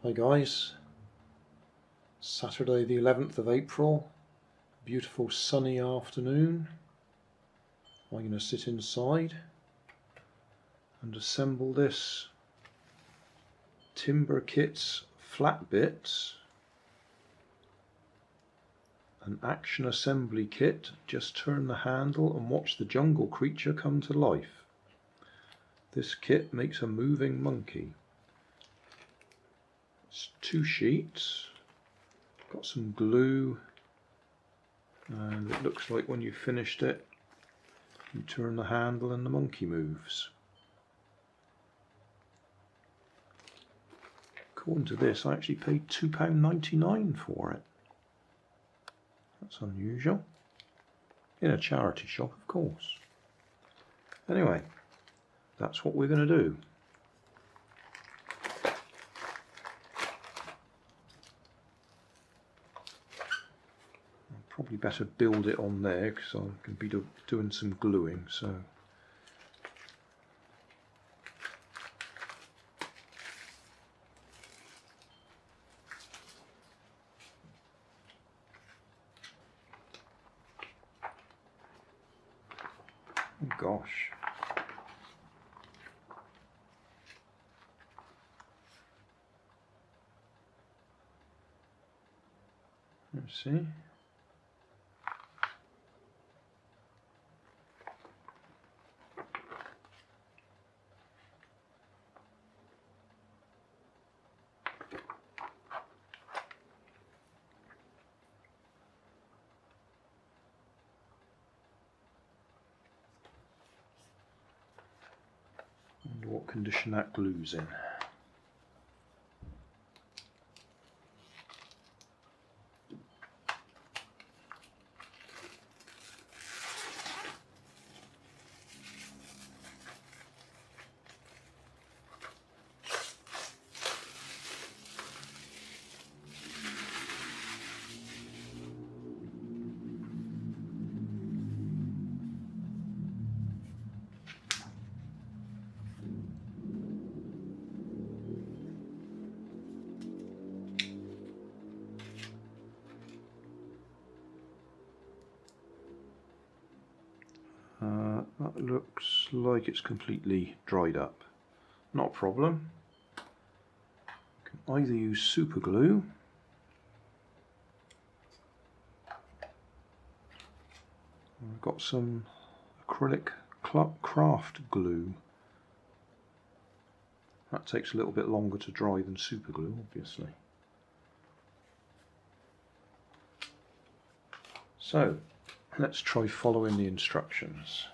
Hi guys, Saturday the 11th of April, beautiful sunny afternoon. I'm going to sit inside and assemble this Timber Kits flat bits, an action assembly kit. Just turn the handle and watch the jungle creature come to life. This kit makes a moving monkey. It's 2 sheets, got some glue, and it looks like when you finished it, you turn the handle and the monkey moves. According to this, I actually paid £2.99 for it. That's unusual. In a charity shop, of course. Anyway, that's what we're going to do. Probably better build it on there because I'm going to be doing some gluing. So oh gosh. Let's see. Wonder what condition that glue's in. That looks like it's completely dried up. Not a problem. You can either use super glue I've got some acrylic craft glue. That takes a little bit longer to dry than super glue, obviously. So let's try following the instructions.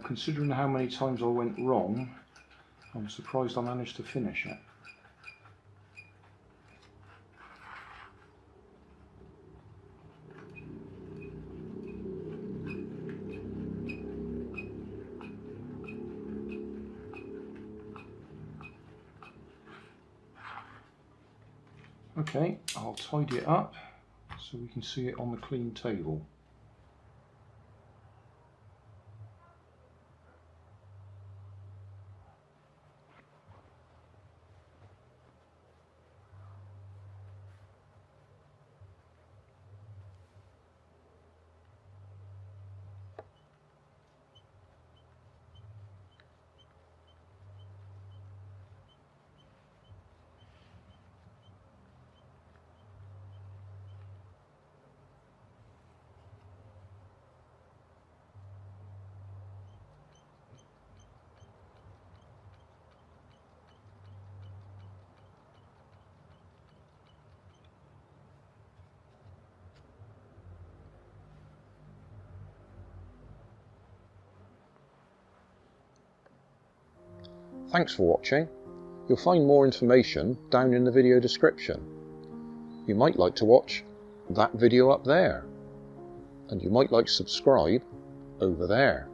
considering how many times I went wrong, I'm surprised I managed to finish it. Okay, I'll tidy it up so we can see it on the clean table. Thanks for watching. You'll find more information down in the video description. You might like to watch that video up there, and you might like to subscribe over there.